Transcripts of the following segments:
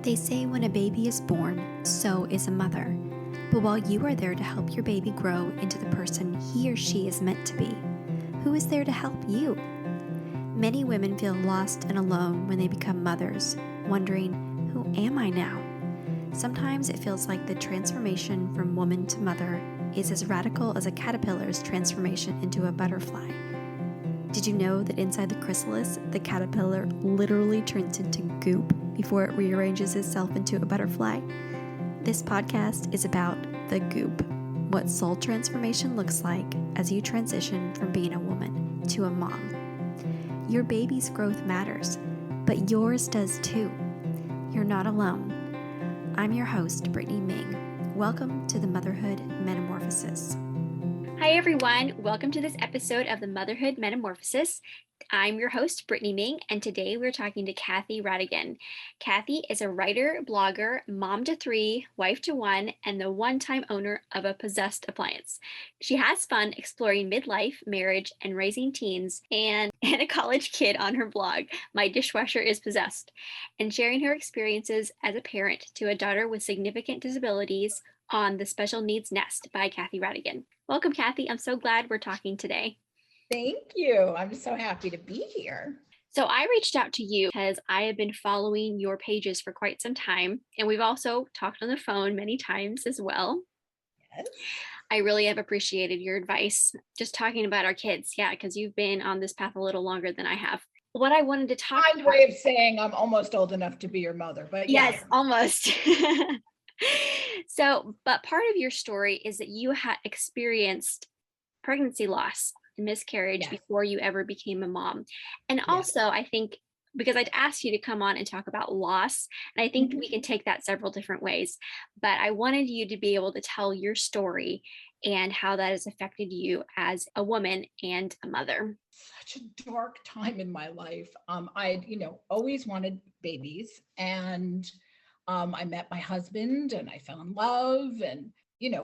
They say when a baby is born, so is a mother. But while you are there to help your baby grow into the person he or she is meant to be, who is there to help you? Many women feel lost and alone when they become mothers, wondering, who am I now? Sometimes it feels like the transformation from woman to mother is as radical as a caterpillar's transformation into a butterfly. Did you know that inside the chrysalis, the caterpillar literally turns into goop before it rearranges itself into a butterfly? This podcast is about the goop, what soul transformation looks like as you transition from being a woman to a mom. Your baby's growth matters, but yours does too. You're not alone. I'm your host, Brittany Ming. Welcome to the Motherhood Metamorphosis. Hi, everyone. Welcome to this episode of the Motherhood Metamorphosis. I'm your host, Brittany Ming, and today we're talking to Kathy Radigan. Kathy is a writer, blogger, mom to 3, wife to 1, and the one-time owner of a possessed appliance. She has fun exploring midlife, marriage, and raising teens, and a college kid on her blog, My Dishwasher is Possessed, and sharing her experiences as a parent to a daughter with significant disabilities on The Special Needs Nest by Kathy Radigan. Welcome, Kathy. I'm so glad we're talking today. Thank you. I'm so happy to be here. So I reached out to you because I have been following your pages for quite some time, and we've also talked on the phone many times as well. Yes. I really have appreciated your advice, just talking about our kids. Yeah, because you've been on this path a little longer than I have. What I wanted to talk My way of saying I'm almost old enough to be your mother, but yes, almost. But part of your story is that you had experienced pregnancy loss and miscarriage before you ever became a mom. And also, I think, because I'd asked you to come on and talk about loss, and I think we can take that several different ways, but I wanted you to be able to tell your story and how that has affected you as a woman and a mother. Such a dark time in my life. I, always wanted babies, and I met my husband and I fell in love, and,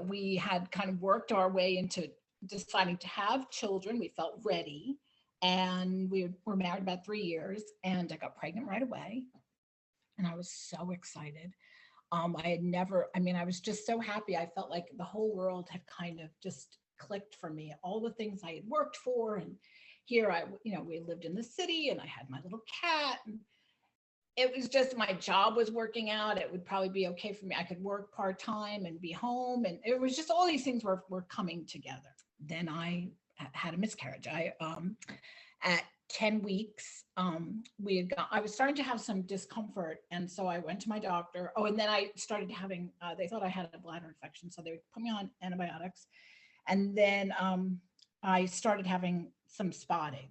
we had kind of worked our way into deciding to have children. We felt ready, and we were married about 3 years, and I got pregnant right away, and I was so excited. I was just so happy. I felt like the whole world had kind of just clicked for me, all the things I had worked for. And here we lived in the city, and I had my little cat, and it was just, my job was working out. It would probably be okay for me. I could work part-time and be home. And it was just all these things were coming together. Then I had a miscarriage. At 10 weeks, I was starting to have some discomfort. And so I went to my doctor. Oh, and then I started having, they thought I had a bladder infection. So they would put me on antibiotics. And then I started having some spotting.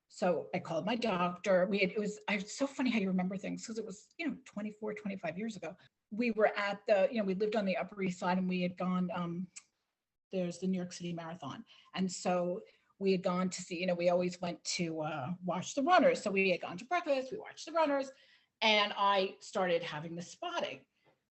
So I called my doctor. It's so funny how you remember things, because it was, 24, 25 years ago. We were at we lived on the Upper East Side, and we had gone, there's the New York City Marathon. And so we had gone to see, we always went to watch the runners. So we had gone to breakfast, we watched the runners, and I started having the spotting.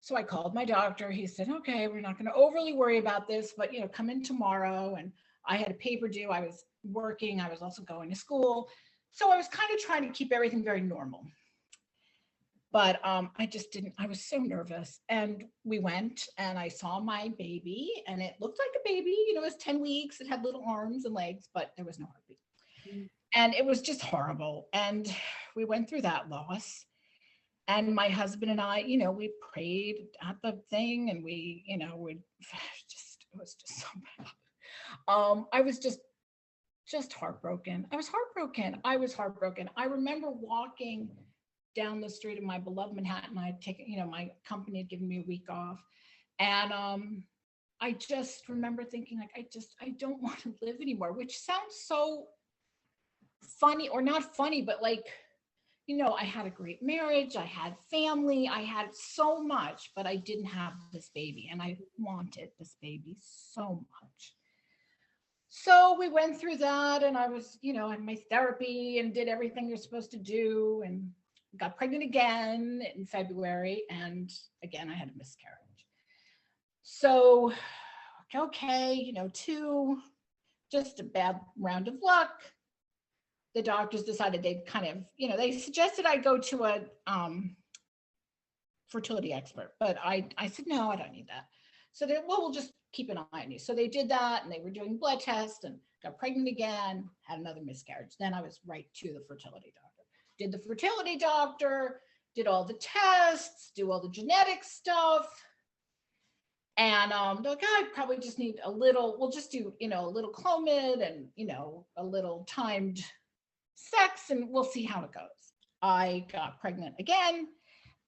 So I called my doctor. He said, okay, we're not going to overly worry about this, but, come in tomorrow. And I had a paper due. I was working. I was also going to school. So I was kind of trying to keep everything very normal. But I was so nervous. And we went, and I saw my baby, and it looked like a baby. It was 10 weeks. It had little arms and legs, but there was no heartbeat. Mm-hmm. And it was just horrible. And we went through that loss. And my husband and I, we prayed at the thing, and it was just so bad. I was just heartbroken. I was heartbroken. I remember walking down the street of my beloved Manhattan. I had taken, my company had given me a week off. And I just remember thinking, like, I don't want to live anymore, which sounds so funny, or not funny, but like, I had a great marriage, I had family, I had so much, but I didn't have this baby, and I wanted this baby so much. So we went through that, and I was, had my therapy and did everything you're supposed to do, and got pregnant again in February, and again, I had a miscarriage. So, okay, just a bad round of luck. The doctors decided they'd kind of, they suggested I go to fertility expert, but I said, no, I don't need that. So they, well, we'll just keep an eye on you. So they did that, and they were doing blood tests, and got pregnant again, had another miscarriage. Then I was right to the fertility doctor. Did the fertility doctor, did all the tests, do all the genetic stuff. And they're like, I probably just need a little, we'll just do, a little Clomid and, a little timed sex, and we'll see how it goes. I got pregnant again,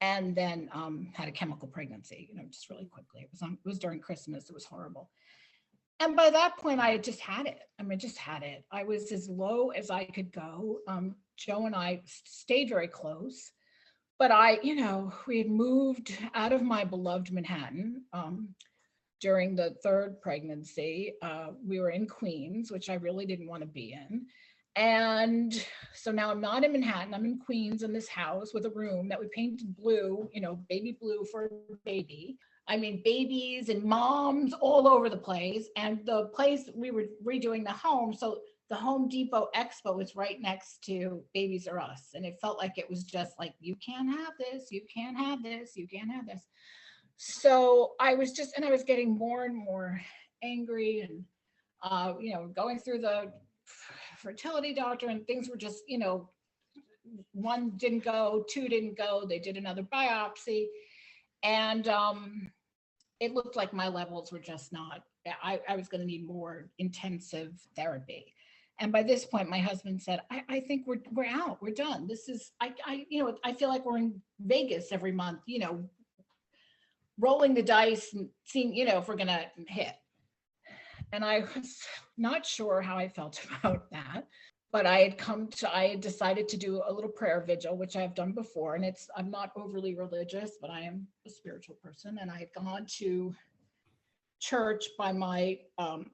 and then had a chemical pregnancy, just really quickly. It was during Christmas. It was horrible. And by that point, I had just had it. Just had it. I was as low as I could go. Joe and I stayed very close, but we had moved out of my beloved Manhattan during the third pregnancy. We were in Queens, which I really didn't want to be in. And so now I'm not in Manhattan, I'm in Queens in this house with a room that we painted blue, baby blue for a baby. Babies and moms all over the place. And the place we were redoing the home, so the Home Depot Expo was right next to Babies R Us. And it felt like it was just like, you can't have this, you can't have this, you can't have this. So I was getting more and more angry, and, going through the fertility doctor, and things were just, one didn't go, two didn't go. They did another biopsy, and it looked like my levels were just not, I was going to need more intensive therapy. And by this point, my husband said, I think we're out, we're done. This is, I feel like we're in Vegas every month, rolling the dice and seeing, if we're going to hit. And I was not sure how I felt about that, but I had decided to do a little prayer vigil, which I've done before. And I'm not overly religious, but I am a spiritual person. And I had gone to church by my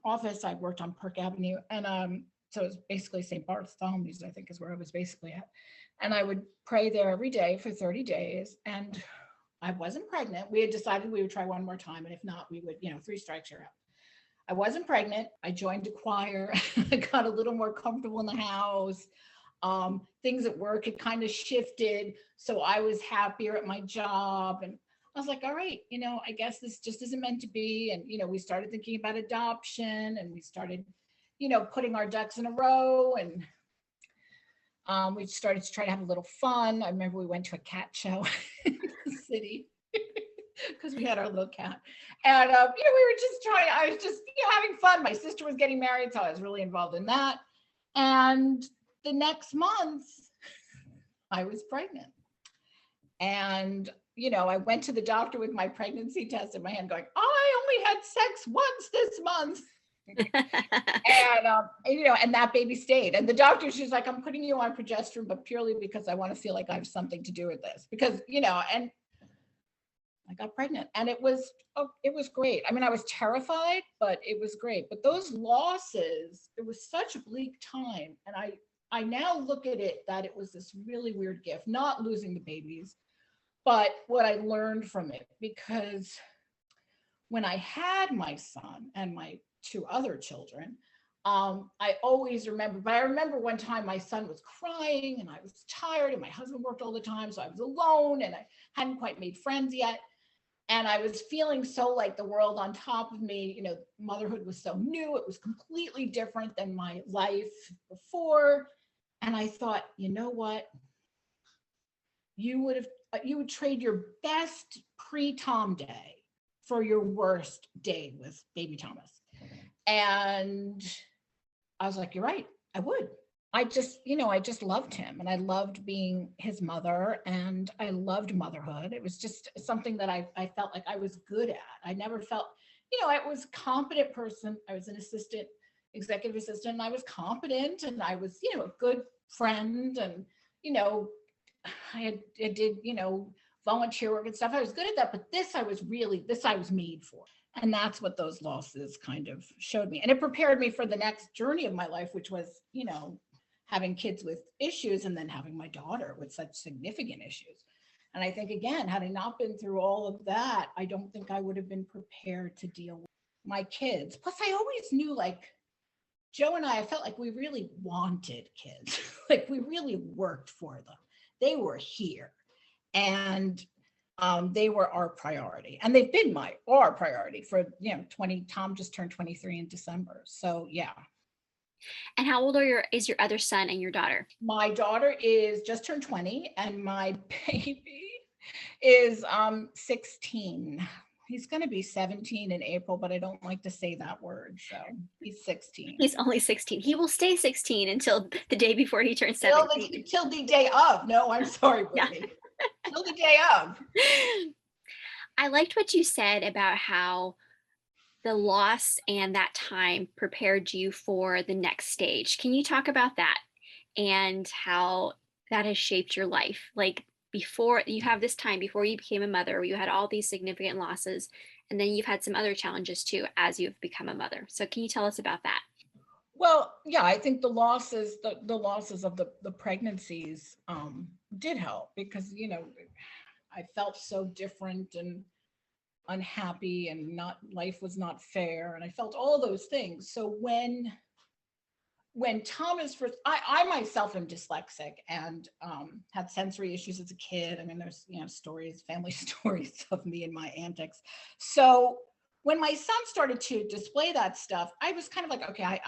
office. I worked on Park Avenue. And so it was basically St. Bartholomew's, I think is where I was basically at. And I would pray there every day for 30 days. And I wasn't pregnant. We had decided we would try one more time. And if not, we would, 3 strikes, you're out. I wasn't pregnant. I joined a choir. I got a little more comfortable in the house. Things at work had kind of shifted. So I was happier at my job. And I was like, all right, I guess this just isn't meant to be. And, we started thinking about adoption, and we started, putting our ducks in a row. And we started to try to have a little fun. I remember we went to a cat show in the city because we had our little cat. And, we were just I was just, having fun. My sister was getting married, so I was really involved in that. And the next month, I was pregnant. And, I went to the doctor with my pregnancy test in my hand going, I only had sex once this month. And that baby stayed. And the doctor, she's like, I'm putting you on progesterone, but purely because I want to feel like I have something to do with this. Because, and I got pregnant, and it was great. I was terrified, but it was great. But those losses, it was such a bleak time. And I now look at it that it was this really weird gift, not losing the babies, but what I learned from it. Because when I had my son and my 2 other children, I always remember, but I remember one time my son was crying, and I was tired, and my husband worked all the time. So I was alone, and I hadn't quite made friends yet. And I was feeling so like the world on top of me. Motherhood was so new. It was completely different than my life before. And I thought, you know what? You would trade your best pre-Tom day for your worst day with baby Thomas. And I was like, you're right, I would. I just loved him, and I loved being his mother, and I loved motherhood. It was just something that I felt like I was good at. I never felt, I was a competent person. I was an executive assistant, and I was competent, and I was, a good friend, and, I did, volunteer work and stuff. I was good at that, but this I was made for. And that's what those losses kind of showed me. And it prepared me for the next journey of my life, which was, having kids with issues, and then having my daughter with such significant issues. And I think, again, had I not been through all of that, I don't think I would have been prepared to deal with my kids. Plus, I always knew, like, Joe and I felt like we really wanted kids. Like, we really worked for them. They were here. And they were our priority, and they've been our priority for 20. Tom just turned 23 in December, so yeah. And how old is your other son and your daughter? My daughter is just turned 20, and my baby is 16. He's going to be 17 in April, but I don't like to say that word, so he's 16. He's only 16. He will stay 16 until the day before he turns 17. Till the day of. No, I'm sorry, Brittany. Till the day of. I liked what you said about how the loss and that time prepared you for the next stage. Can you talk about that and how that has shaped your life? Like, before you have this time, before you became a mother, you had all these significant losses, and then you've had some other challenges too as you've become a mother. So can you tell us about that? Well, yeah, I think the losses of the pregnancies did help, because I felt so different and unhappy, and life was not fair, and I felt all those things. So when Thomas first, I myself am dyslexic and had sensory issues as a kid. I mean, there's family stories of me and my antics. So when my son started to display that stuff, I was kind of like, okay,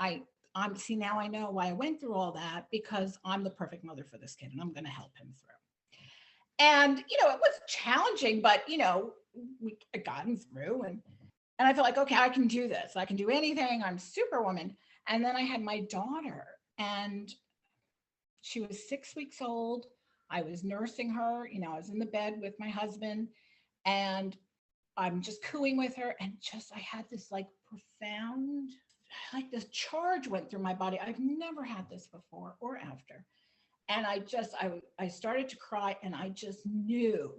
I'm see, now I know why I went through all that, because I'm the perfect mother for this kid, and I'm going to help him through. And it was challenging, but we gotten through, and I felt like, okay, I can do this. I can do anything. I'm Superwoman. And then I had my daughter, and she was 6 weeks old. I was nursing her. I was in the bed with my husband, and I'm just cooing with her. And I had this profound, this charge went through my body. I've never had this before or after. And I started to cry, and I just knew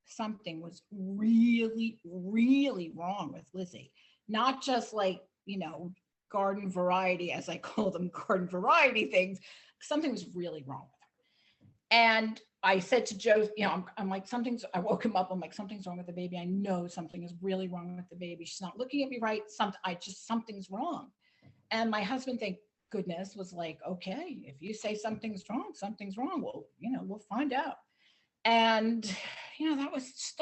something was really, really wrong with Lizzie. Not just garden variety, as I call them, garden variety things. Something was really wrong with her. And I said to Joe, I'm like, I woke him up. I'm like, something's wrong with the baby. I know something is really wrong with the baby. She's not looking at me right. Something's wrong. And my husband, thank goodness, was like, okay, if you say something's wrong, something's wrong. Well, we'll find out. And, that was just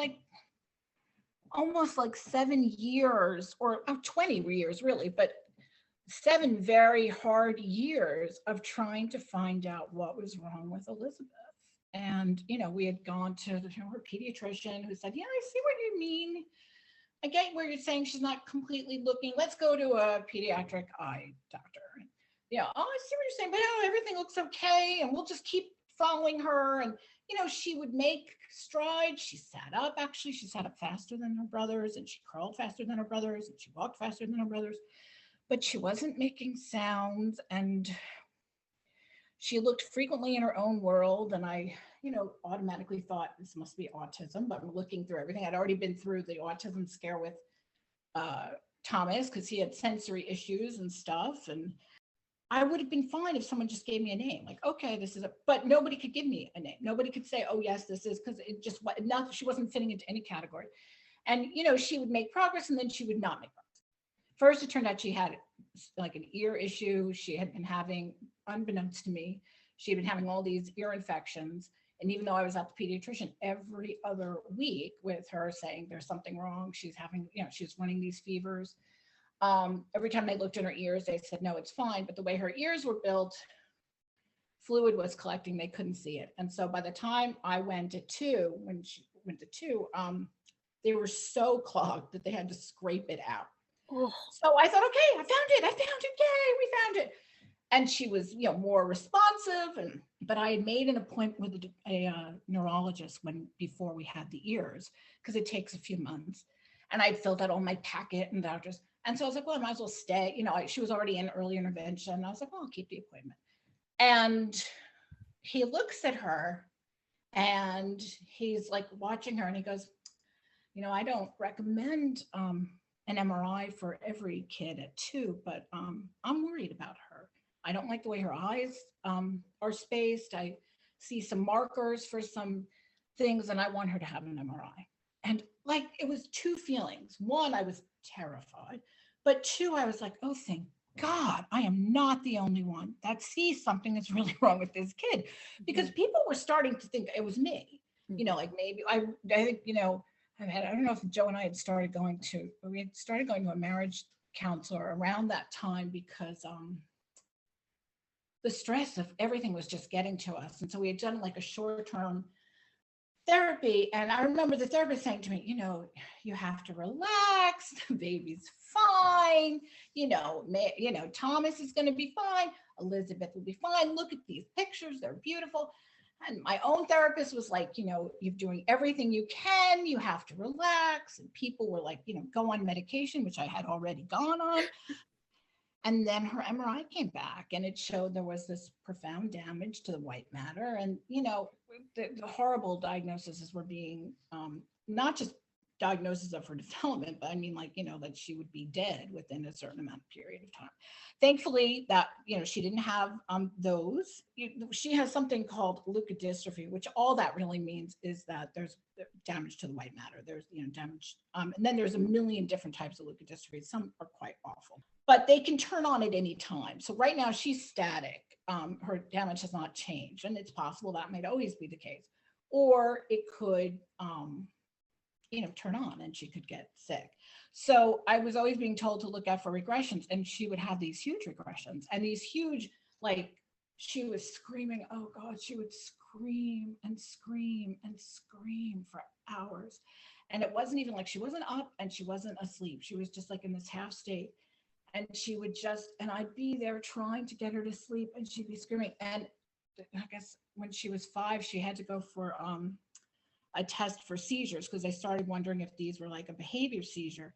almost 7 years, or 20 years really, but 7 very hard years of trying to find out what was wrong with Elizabeth. And, we had gone to her pediatrician, who said, yeah, I see what you mean. I get where you're saying she's not completely looking. Let's go to a pediatric eye doctor. I see what you're saying, but everything looks okay, and we'll just keep following her. And, she would make strides. She sat up faster than her brothers, and she crawled faster than her brothers, and she walked faster than her brothers. But she wasn't making sounds, and she looked frequently in her own world. And I, automatically thought this must be autism, but looking through everything, I'd already been through the autism scare with Thomas, because he had sensory issues and stuff. And I would have been fine if someone just gave me a name, okay, this is but nobody could give me a name. Nobody could say, oh yes, this is, because it just, she wasn't fitting into any category. And, she would make progress, and then she would not make progress. First, it turned out she had an ear issue. She had been having, unbeknownst to me, she had been having all these ear infections. And even though I was at the pediatrician every other week with her saying there's something wrong, she's having, she's running these fevers. Every time they looked in her ears, they said, no, it's fine. But the way her ears were built, fluid was collecting. They couldn't see it. And so by the time I went at 2, when she went to 2, they were so clogged that they had to scrape it out. Oh. So I thought, okay, I found it. Yay, we found it. And she was, more responsive. But I had made an appointment with a neurologist before we had the ears, because it takes a few months. And I'd filled out all my packet and doctors. And so I was like, well, I might as well stay. She was already in early intervention. I was like, well, I'll keep the appointment. And he looks at her, and he's watching her, and he goes, I don't recommend an MRI for every kid at 2, but I'm worried about her. I don't like the way her eyes are spaced. I see some markers for some things, and I want her to have an MRI. And it was 2 feelings. 1, I was terrified, but 2, I was like, oh, thank God, I am not the only one that sees something that's really wrong with this kid, because people were starting to think it was me. you know, like maybe I think, you know, I don't know if Joe and I had started going to, we had started going to a marriage counselor around that time because the stress of everything was just getting to us. And so we had done like a short-term therapy. And I remember the therapist saying to me, you know, you have to relax, the baby's fine, you know, Thomas is going to be fine, Elizabeth will be fine. Look at these pictures, they're beautiful. And my own therapist was like, you know, you're doing everything you can, you have to relax. And people were like, you know, go on medication, which I had already gone on. And then her MRI came back and it showed there was this profound damage to the white matter. And, you know, the horrible diagnoses were being not just diagnosis of her development, but I mean, like, you know, that she would be dead within a certain amount of period of time. Thankfully, that, you know, she didn't have those. She has something called leukodystrophy, which all that really means is that there's damage to the white matter. There's, you know, damage. And then there's a million different types of leukodystrophy. Some are quite awful, but they can turn on at any time. So right now she's static. Her damage has not changed, and it's possible that might always be the case. Or it could, you know, turn on and she could get sick. So I was always being told to look out for regressions, and she would have these huge regressions and these huge, like, she was screaming, oh God, she would scream and scream and scream for hours. And it wasn't even like she wasn't up and she wasn't asleep. She was just like in this half state. And she would just, and I'd be there trying to get her to sleep and she'd be screaming. And I guess when she was 5, she had to go for a test for seizures because they started wondering if these were like a behavior seizure.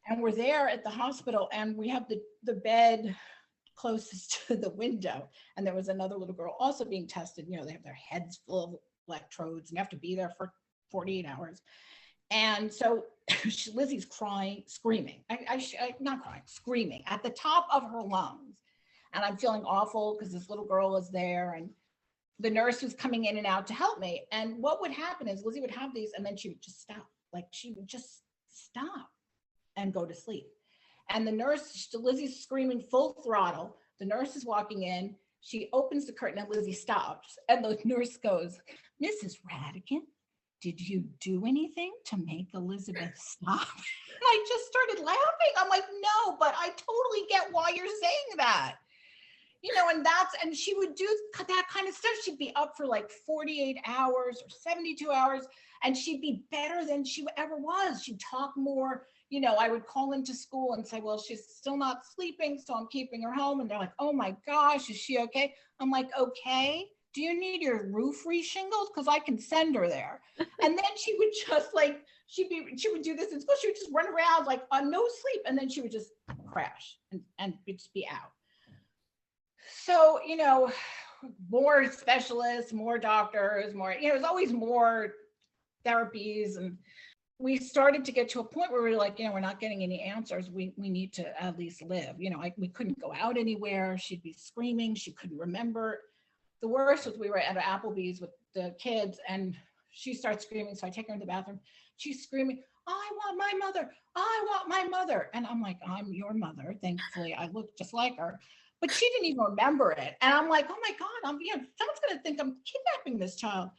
And we're there at the hospital and we have the bed closest to the window. And there was another little girl also being tested. You know, they have their heads full of electrodes and you have to be there for 48 hours. And so Lizzie's crying, screaming, not crying, screaming at the top of her lungs. And I'm feeling awful because this little girl is there and the nurse was coming in and out to help me. And what would happen is Lizzie would have these and then she would just stop. Like she would just stop and go to sleep. And the nurse, Lizzie's screaming full throttle. The nurse is walking in. She opens the curtain and Lizzie stops. And the nurse goes, Mrs. Radigan, did you do anything to make Elizabeth stop? And I just started laughing. I'm like, no, but I totally get why you're saying that. You know, and she would do that kind of stuff. She'd be up for like 48 hours or 72 hours, and she'd be better than she ever was. She'd talk more. You know, I would call into school and say, well, she's still not sleeping, so I'm keeping her home. And they're like, oh my gosh, is she okay? I'm like, okay. Do you need your roof reshingled? Because I can send her there. And then she would just like, she would do this in school. She would just run around like on no sleep. And then she would just crash and just be out. So, you know, more specialists, more doctors, more, you know, there's always more therapies. And we started to get to a point where we were like, you know, we're not getting any answers. We need to at least live. You know, we couldn't go out anywhere. She'd be screaming. She couldn't remember. The worst was we were at Applebee's with the kids and she starts screaming. So I take her in the bathroom. She's screaming, I want my mother. I want my mother. And I'm like, I'm your mother. Thankfully, I look just like her. But she didn't even remember it. And I'm like, oh my God, you know, someone's going to think I'm kidnapping this child.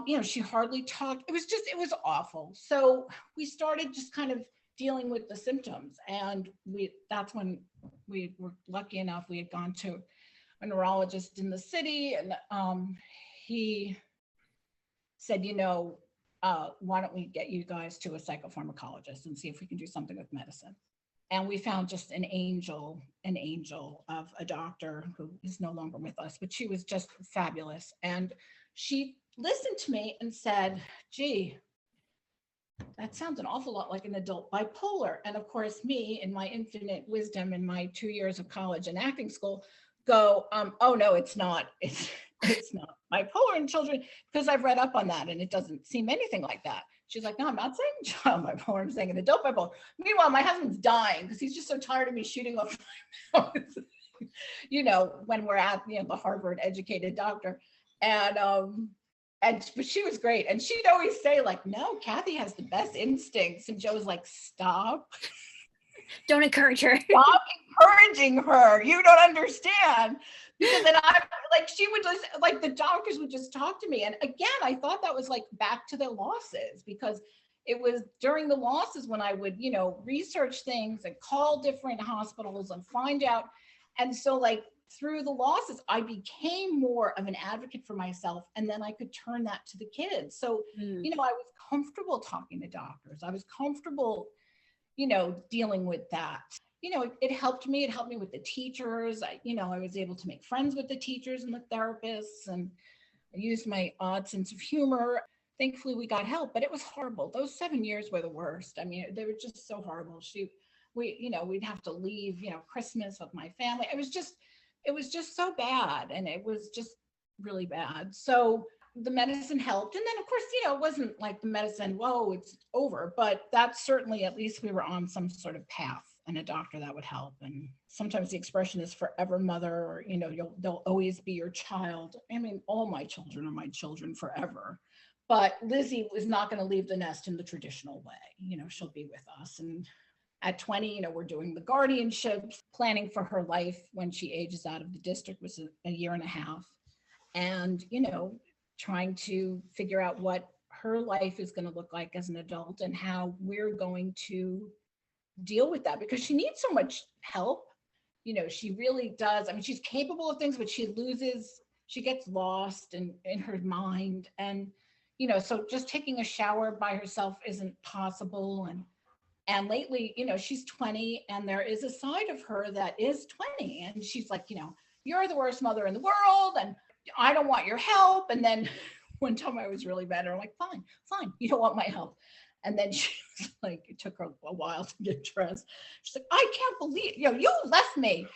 You know, she hardly talked. It was awful. So we started just kind of dealing with the symptoms. And that's when we were lucky enough, we had gone to a neurologist in the city. And he said, you know, why don't we get you guys to a psychopharmacologist and see if we can do something with medicine. And we found just an angel of a doctor who is no longer with us, but she was just fabulous. And she listened to me and said, gee, that sounds an awful lot like an adult bipolar. And of course, me, in my infinite wisdom in my 2 years of college and acting school, go, oh no, it's not. It's not bipolar in children, because I've read up on that and it doesn't seem anything like that. She's like, no, I'm not saying child bipolar, I'm saying an adult bipolar. Meanwhile, my husband's dying because he's just so tired of me shooting off my mouth, you know, when we're at, you know, the Harvard educated doctor. But she was great. And she'd always say like, no, Kathy has the best instincts. And Joe's like, stop. Don't encourage her. Stop encouraging her. You don't understand. Because then I like, she would just like, the doctors would just talk to me. And again, I thought that was like back to the losses, because it was during the losses when I would, research things and call different hospitals and find out. And so like through the losses, I became more of an advocate for myself. And then I could turn that to the kids. So, I was comfortable talking to doctors. I was comfortable, dealing with that. It helped me. It helped me with the teachers. I was able to make friends with the teachers and the therapists, and I used my odd sense of humor. Thankfully, we got help, but it was horrible. Those 7 years were the worst. I mean, they were just so horrible. We'd have to leave, Christmas with my family. It was just so bad. And it was just really bad. So the medicine helped. And then of course, it wasn't like the medicine, whoa, it's over, but that's certainly, at least we were on some sort of path and a doctor that would help. And sometimes the expression is forever mother, or, they'll always be your child. I mean, all my children are my children forever. But Lizzie was not going to leave the nest in the traditional way. She'll be with us. And at 20, we're doing the guardianships, planning for her life when she ages out of the district, was a year and a half. And, trying to figure out what her life is going to look like as an adult and how we're going to deal with that, because she needs so much help. She really does. I mean, she's capable of things, but she gets lost in her mind. And, so just taking a shower by herself isn't possible. And lately, she's 20, and there is a side of her that is 20. And she's like, you're the worst mother in the world, and I don't want your help. And then one time I was really mad, and I'm like, fine, you don't want my help. And then she was like, it took her a while to get dressed. She's like, I can't believe, you left me.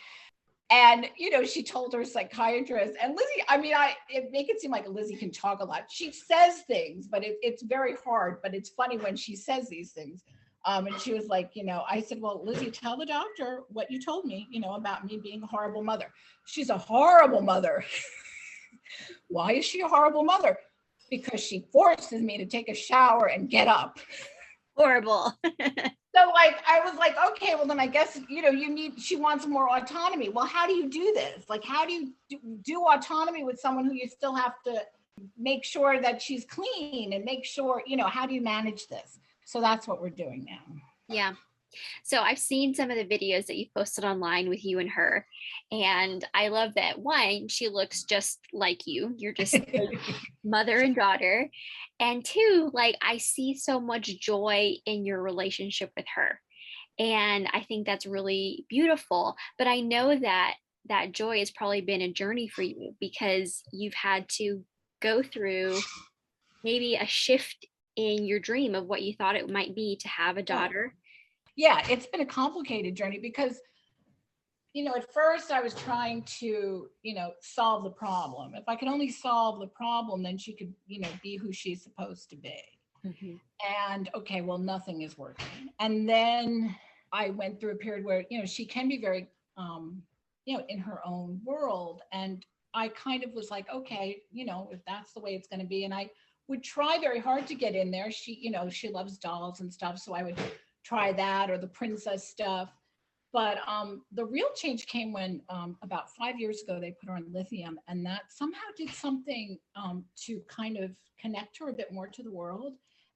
And, she told her psychiatrist, and Lizzie, I mean, it make it seem like Lizzie can talk a lot. She says things, but it's very hard, but it's funny when she says these things. And she was like, I said, well, Lizzie, tell the doctor what you told me, about me being a horrible mother. She's a horrible mother. Why is she a horrible mother? Because she forces me to take a shower and get up. Horrible. So like, I was like, okay, well then I guess, she wants more autonomy. Well, how do you do this? Like, how do you do autonomy with someone who you still have to make sure that she's clean and make sure, how do you manage this? So that's what we're doing now. Yeah. So I've seen some of the videos that you posted online with you and her. And I love that, one, she looks just like you. You're just like mother and daughter. And two, like, I see so much joy in your relationship with her. And I think that's really beautiful. But I know that that joy has probably been a journey for you, because you've had to go through maybe a shift in your dream of what you thought it might be to have a daughter. Yeah, it's been a complicated journey, because, at first I was trying to, solve the problem. If I could only solve the problem, then she could, be who she's supposed to be. Mm-hmm. And okay, well, nothing is working. And then I went through a period where, she can be very, in her own world. And I kind of was like, okay, if that's the way it's going to be. And I would try very hard to get in there. She, she loves dolls and stuff. So I would try that, or the princess stuff. But the real change came when about 5 years ago, they put her on lithium, and that somehow did something to kind of connect her a bit more to the world.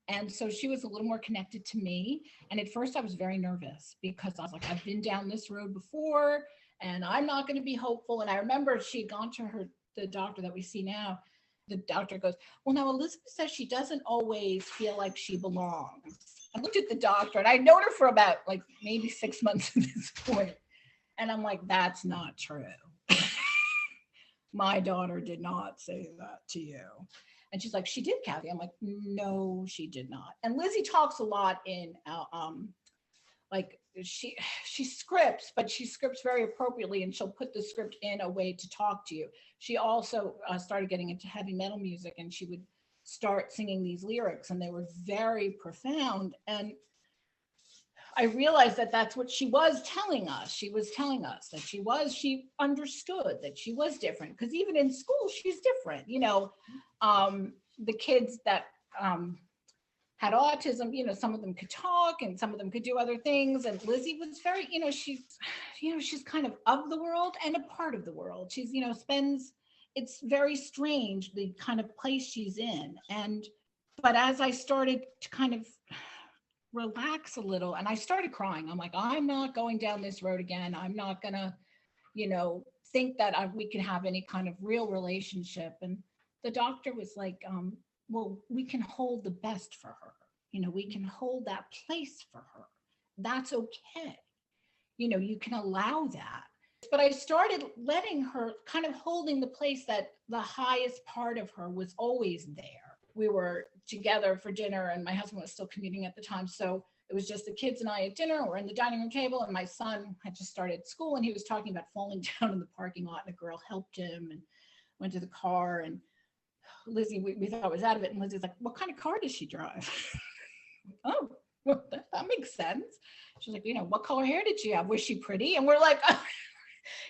And so she was a little more connected to me. And at first I was very nervous, because I was like, I've been down this road before, and I'm not going to be hopeful. And I remember she had gone to the doctor that we see now. The doctor goes, well, now Elizabeth says she doesn't always feel like she belongs. I looked at the doctor, and I'd known her for about like maybe 6 months at this point. And I'm like, that's not true. My daughter did not say that to you. And she's like, she did, Kathy. I'm like, no, she did not. And Lizzie talks a lot in like she scripts, but she scripts very appropriately, and she'll put the script in a way to talk to you. She also started getting into heavy metal music, and she would start singing these lyrics, and they were very profound. And I realized that that's what she was telling us. She was telling us that she understood that she was different, because even in school, she's different. The kids that had autism, some of them could talk and some of them could do other things. And Lizzie was very, she's kind of the world and a part of the world. She's, it's very strange, the kind of place she's in. But as I started to kind of relax a little and I started crying, I'm like, I'm not going down this road again. I'm not gonna, think that we can have any kind of real relationship. And the doctor was like, well, we can hold the best for her. We can hold that place for her. That's okay. You can allow that. But I started letting her kind of holding the place that the highest part of her was always there. We were together for dinner and my husband was still commuting at the time. So it was just the kids and I at dinner. We're in the dining room table and my son had just started school and he was talking about falling down in the parking lot and a girl helped him and went to the car. And Lizzie, we thought was out of it. And Lizzie's like, what kind of car does she drive? Oh, well, that makes sense. She's like, what color hair did she have? Was she pretty? And we're like,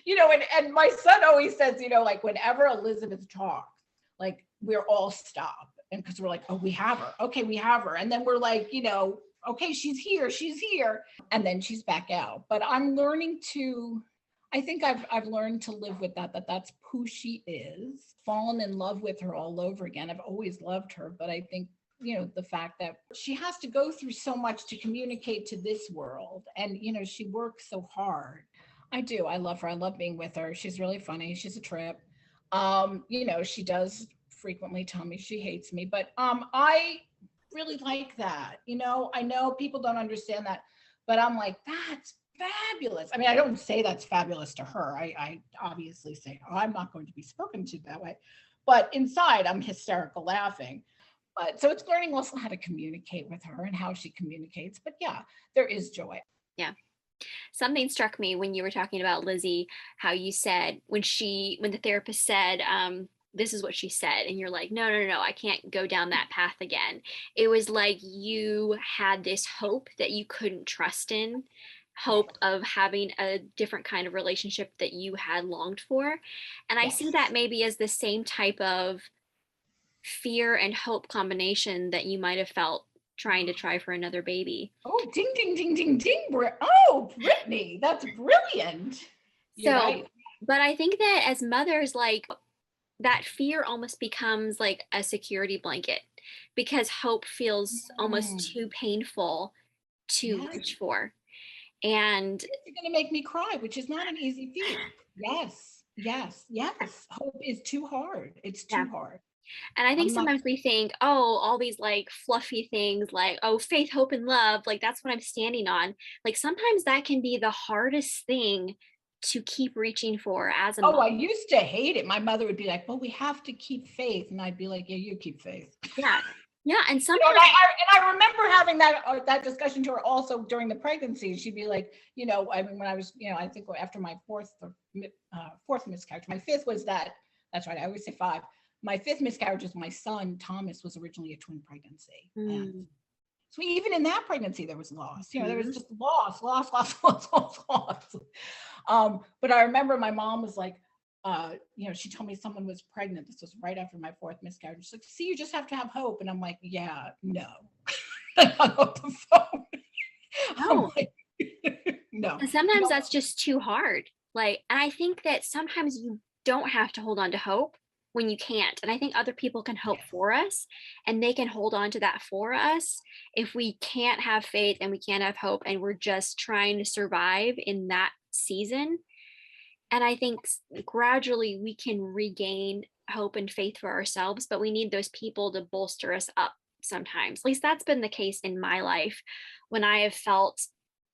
and my son always says, like whenever Elizabeth talks, like we're all stop. And because we're like, oh, we have her. Okay, we have her. And then we're like, okay, she's here. And then she's back out. But I'm learning I think I've learned to live with that's who she is. Fallen in love with her all over again. I've always loved her, but I think, the fact that she has to go through so much to communicate to this world. And, she works so hard. I do. I love her. I love being with her. She's really funny. She's a trip. She does frequently tell me she hates me, but I really like that. I know people don't understand that, but I'm like, that's fabulous. I mean, I don't say that's fabulous to her. I obviously say, oh, I'm not going to be spoken to that way. But inside, I'm hysterical laughing. But so it's learning also how to communicate with her and how she communicates. But yeah, there is joy. Yeah. Something struck me when you were talking about Lizzie, how you said when the therapist said, this is what she said, and you're like, no, I can't go down that path again. It was like you had this hope that you couldn't trust in, hope of having a different kind of relationship that you had longed for. And I see that maybe as the same type of fear and hope combination that you might have felt trying to try for another baby. Oh, ding, ding, ding, ding, ding. Oh, Brittany, that's brilliant. You're right. But I think that as mothers, like that fear almost becomes like a security blanket because hope feels almost too painful to reach for. And you're going to make me cry, which is not an easy feat. Yes. Hope is too hard. It's too hard. And I think sometimes we think, oh, all these like fluffy things like, oh, faith, hope, and love, like that's what I'm standing on. Like sometimes that can be the hardest thing to keep reaching for as a mom. I used to hate it. My mother would be like, well, we have to keep faith. And I'd be like, yeah, you keep faith. Yeah. And sometimes I remember having that discussion to her also during the pregnancy. She'd be like, when I was, I think after my fourth miscarriage, my fifth was that's right. I always say 5. My 5th miscarriage was my son, Thomas, was originally a twin pregnancy. And so even in that pregnancy, there was loss. There was just loss. But I remember my mom was like, she told me someone was pregnant. This was right after my 4th miscarriage. She's like, see, you just have to have hope. And I'm like, yeah, no. I hung up the phone. No. Like, no. And sometimes that's just too hard. And I think that sometimes you don't have to hold on to hope when you can't. And I think other people can hope for us and they can hold on to that for us if we can't have faith and we can't have hope and we're just trying to survive in that season. And I think gradually we can regain hope and faith for ourselves, but we need those people to bolster us up sometimes. At least that's been the case in my life when I have felt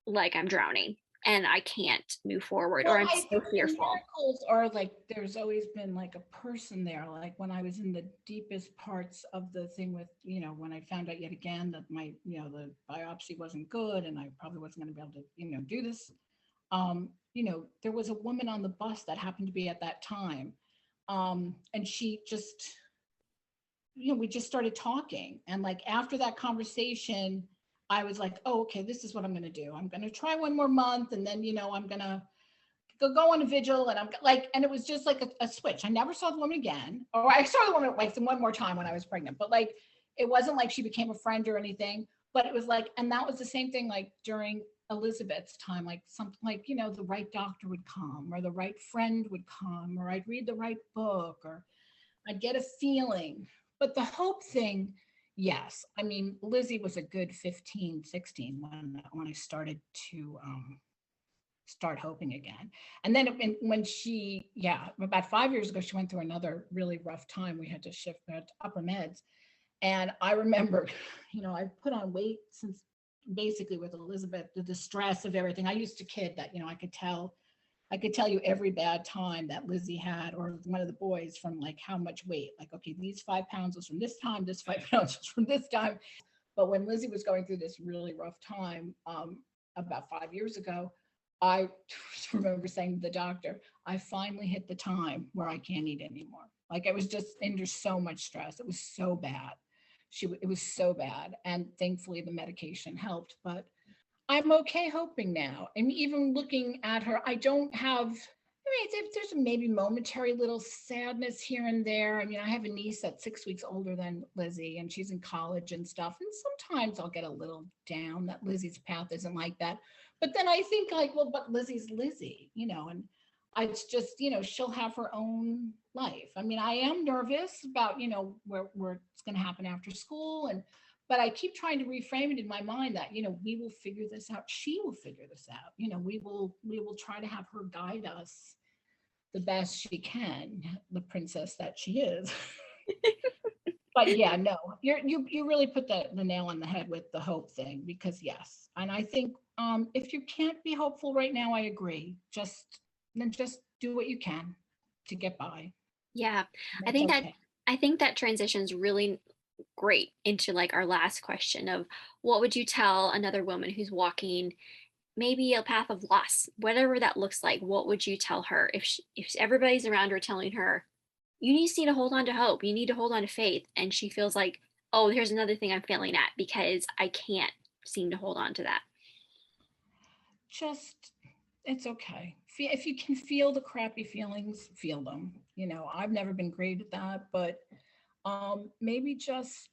like I'm drowning and I can't move forward or I'm so fearful. Miracles are like, there's always been like a person there. Like when I was in the deepest parts of the thing with, when I found out yet again that my, the biopsy wasn't good and I probably wasn't going to be able to, do this. There was a woman on the bus that happened to be at that time. And she just, we just started talking. And like after that conversation, I was like, oh, okay, this is what I'm going to do. I'm going to try one more month. And then, I'm going to go on a vigil. And I'm like, and it was just like a switch. I never saw the woman again. Or I saw the woman like one more time when I was pregnant. But like, it wasn't like she became a friend or anything, but it was like, and that was the same thing like during Elizabeth's time, like something like, the right doctor would come or the right friend would come, or I'd read the right book, or I'd get a feeling. But the hope thing, yes. I mean, Lizzie was a good 15, 16 when I started to start hoping again. And then when she, about 5 years ago, she went through another really rough time. We had to shift her to upper meds. And I remember, I put on weight since basically with Elizabeth, the stress of everything. I used to kid that, I could tell you every bad time that Lizzie had, or one of the boys, from like how much weight, like, okay, these 5 pounds was from this time, this 5 pounds was from this time. But when Lizzie was going through this really rough time, about 5 years ago, I remember saying to the doctor, I finally hit the time where I can't eat anymore. Like, I was just under so much stress. It was so bad. It was so bad. And thankfully the medication helped, but I'm okay hoping now. And even looking at her, I don't have, there's maybe momentary little sadness here and there. I mean, I have a niece that's 6 weeks older than Lizzie, and she's in college and stuff. And sometimes I'll get a little down that Lizzie's path isn't like that. But then I think like, well, but Lizzie's Lizzie, and it's just, she'll have her own life. I mean, I am nervous about, where it's going to happen after school. But I keep trying to reframe it in my mind that, we will figure this out. She will figure this out. We will try to have her guide us the best she can, the princess that she is. But yeah, no, you really put the nail on the head with the hope thing, because yes. And I think if you can't be hopeful right now, I agree. Just do what you can to get by. Yeah. That's okay. I think that transitions really great into like our last question of what would you tell another woman who's walking maybe a path of loss, whatever that looks like. What would you tell her if everybody's around her telling her you just need to hold on to hope, you need to hold on to faith, and she feels like, oh, here's another thing I'm failing at because I can't seem to hold on to that? Just, it's okay. If you can feel the crappy feelings, feel them. I've never been great at that, but maybe just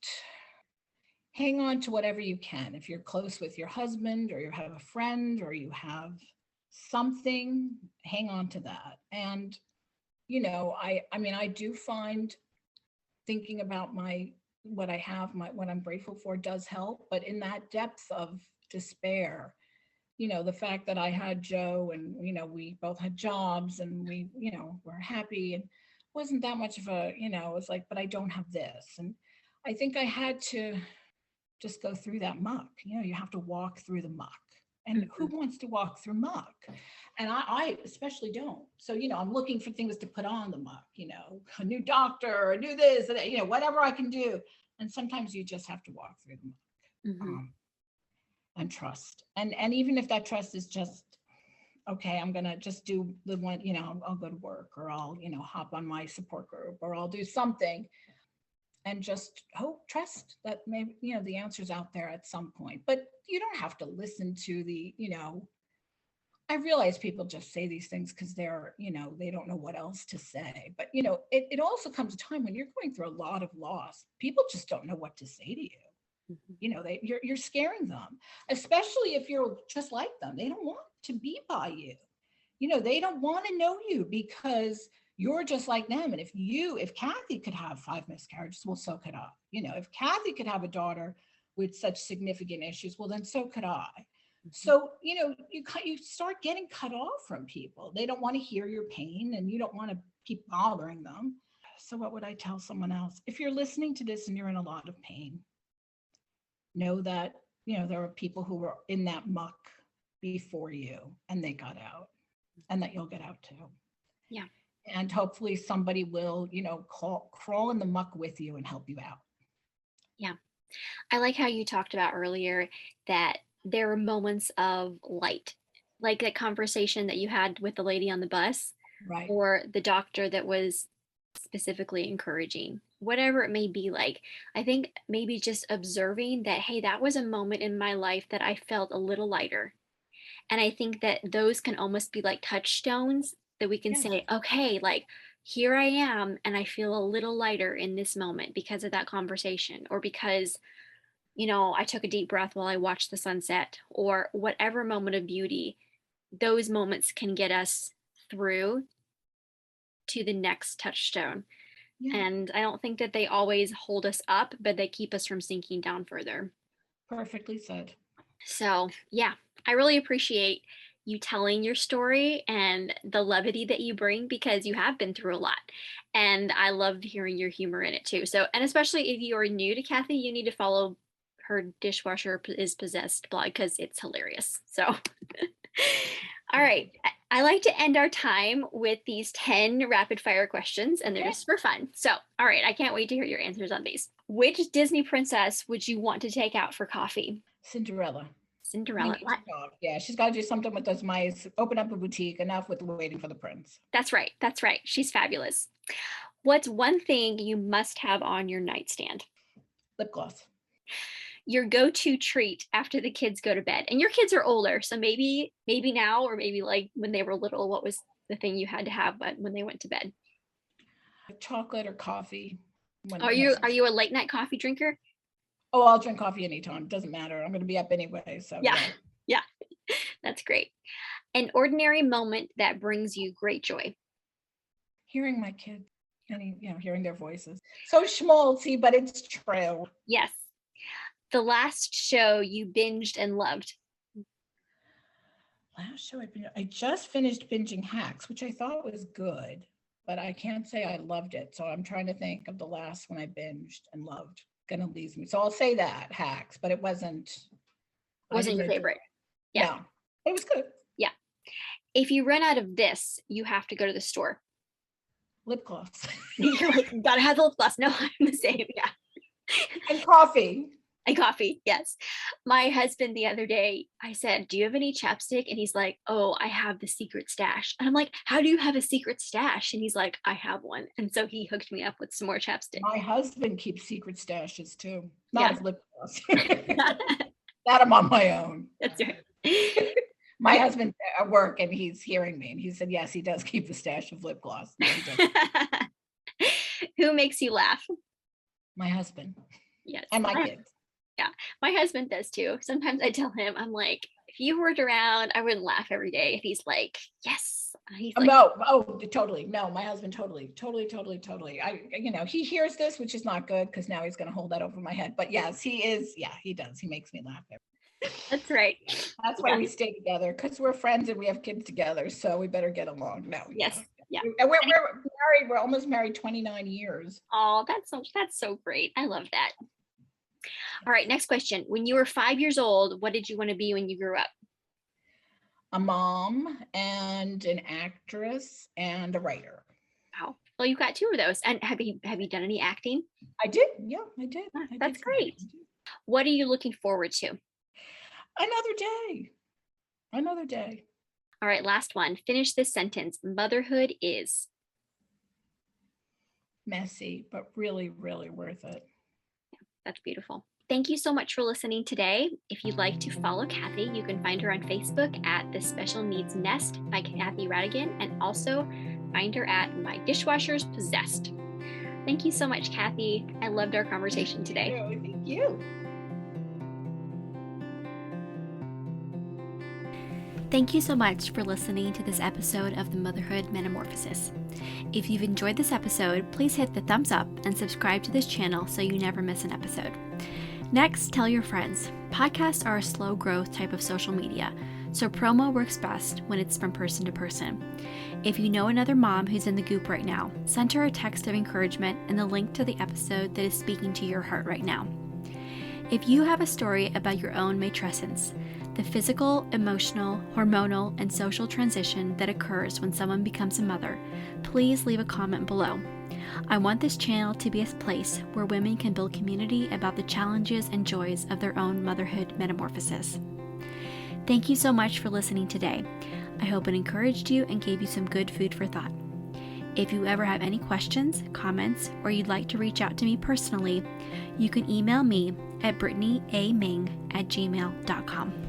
hang on to whatever you can. If you're close with your husband, or you have a friend, or you have something, hang on to that. And I mean, I do find thinking about what I have, what I'm grateful for, does help. But in that depth of despair, the fact that I had Joe, and we both had jobs, and we were happy, and wasn't that much of a, it was like, but I don't have this. And I think I had to just go through that muck. You have to walk through the muck. And who wants to walk through muck? And I especially don't. So, I'm looking for things to put on the muck, a new doctor, a new this, whatever I can do. And sometimes you just have to walk through the muck. And trust. And even if that trust is just, okay, I'm going to just do the one, I'll go to work, or I'll, hop on my support group, or I'll do something, and just trust that maybe, the answer's out there at some point. But you don't have to listen to the, I realize people just say these things because they're, they don't know what else to say. But, it also comes a time when you're going through a lot of loss. People just don't know what to say to you. You're scaring them, especially if you're just like them. They don't want to be by you. They don't want to know you because you're just like them. And if Kathy could have 5 miscarriages, well, so could I. If Kathy could have a daughter with such significant issues, well, then so could I. So, you start getting cut off from people. They don't want to hear your pain, and you don't want to keep bothering them. So what would I tell someone else? If you're listening to this and you're in a lot of pain, know that, there are people who were in that muck before you, and they got out, and that you'll get out too. Yeah. And hopefully somebody will, crawl in the muck with you and help you out. Yeah. I like how you talked about earlier that there were moments of light, like that conversation that you had with the lady on the bus, Right. or the doctor that was specifically encouraging, whatever it may be. Like, I think maybe just observing that, hey, that was a moment in my life that I felt a little lighter. And I think that those can almost be like touchstones that we can say, okay, like, here I am, and I feel a little lighter in this moment because of that conversation, or because, I took a deep breath while I watched the sunset, or whatever moment of beauty. Those moments can get us through to the next touchstone. Yeah. And I don't think that they always hold us up, but they keep us from sinking down further. Perfectly said. So, yeah, I really appreciate you telling your story and the levity that you bring, because you have been through a lot. And I loved hearing your humor in it too. So, and especially if you are new to Kathy, you need to follow her Dishwasher is Possessed blog, because it's hilarious. So, all right. I like to end our time with these 10 rapid fire questions, and they're just for fun. So, all right, I can't wait to hear your answers on these. Which Disney princess would you want to take out for coffee? Cinderella. Cinderella. What? Yeah, she's got to do something with those mice, open up a boutique, enough with waiting for the prince. That's right. That's right. She's fabulous. What's one thing you must have on your nightstand? Lip gloss. Your go-to treat after the kids go to bed. And your kids are older, so maybe now, or maybe like when they were little, what was the thing you had to have when they went to bed? Chocolate or coffee. Are you a late night coffee drinker? Oh, I'll drink coffee anytime. Doesn't matter. I'm going to be up anyway. So yeah. That's great. An ordinary moment that brings you great joy. Hearing my kids, hearing their voices. So schmaltzy, but it's true. Yes. The last show you binged and loved. Last show I just finished binging Hacks, which I thought was good, but I can't say I loved it. So I'm trying to think of the last one I binged and loved. Gonna lose me. So I'll say that Hacks, but it wasn't your favorite. Yeah. No, it was good. Yeah. If you run out of this, you have to go to the store. Lip gloss. You're like, gotta have the lip gloss. No, I'm the same. Yeah. And coffee. And coffee, yes. My husband the other day, I said, do you have any chapstick? And he's like, oh, I have the secret stash. And I'm like, how do you have a secret stash? And he's like, I have one. And so he hooked me up with some more chapstick. My husband keeps secret stashes too. Not of lip gloss. That I'm on my own. That's right. My husband's at work and he's hearing me, and he said, yes, he does keep the stash of lip gloss. No, he doesn't. Who makes you laugh? My husband. Yes. And my kids. Yeah, my husband does too. Sometimes I tell him, I'm like, if you weren't around, I wouldn't laugh every day. And he's like, yes. He's like, totally. No, my husband, totally. He hears this, which is not good, because now he's going to hold that over my head. But yes, he is. Yeah, he does. He makes me laugh. That's right. That's why we stay together, because we're friends and we have kids together. So we better get along. No. Yes. Yeah. And we're married. We're almost married 29 years. Oh, that's so great. I love that. All right, next question. When you were 5 years old, what did you want to be when you grew up? A mom and an actress and a writer. Wow. Well, you've got 2 of those. And have you done any acting? I did. Yeah, I did. That's great. What are you looking forward to? Another day. All right, last one. Finish this sentence. Motherhood is messy, but really, really worth it. That's beautiful. Thank you so much for listening today. If you'd like to follow Kathy, you can find her on Facebook at The Special Needs Nest by Kathy Radigan, and also find her at My Dishwasher's Possessed. Thank you so much, Kathy. I loved our conversation today. Thank you. Thank you so much for listening to this episode of the Motherhood Metamorphosis. If you've enjoyed this episode, please hit the thumbs up and subscribe to this channel so you never miss an episode. Next, tell your friends. Podcasts are a slow growth type of social media, so promo works best when it's from person to person. If you know another mom who's in the goop right now, send her a text of encouragement and the link to the episode that is speaking to your heart right now. If you have a story about your own matrescence, the physical, emotional, hormonal, and social transition that occurs when someone becomes a mother, please leave a comment below. I want this channel to be a place where women can build community about the challenges and joys of their own motherhood metamorphosis. Thank you so much for listening today. I hope it encouraged you and gave you some good food for thought. If you ever have any questions, comments, or you'd like to reach out to me personally, you can email me at brittanyaming@gmail.com.